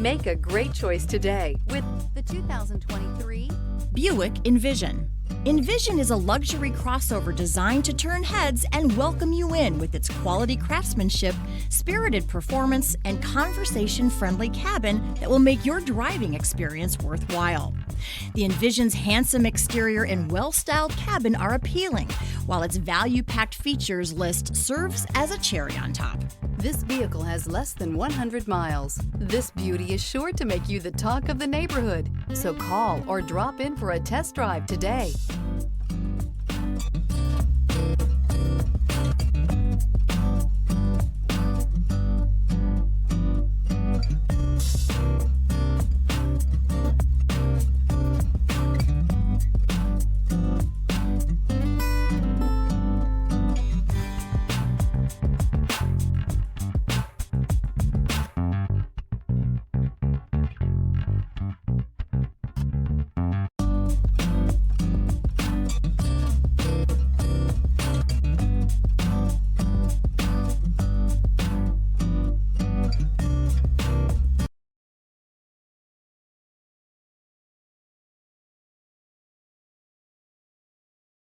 Make a great choice today with the 2023 Buick Envision. Envision is a luxury crossover designed to turn heads and welcome you in with its quality craftsmanship, spirited performance, and conversation-friendly cabin that will make your driving experience worthwhile. The Envision's handsome exterior and well-styled cabin are appealing, while its value-packed features list serves as a cherry on top. This vehicle has less than 100 miles. This beauty is sure to make you the talk of the neighborhood. So call or drop in for a test drive today.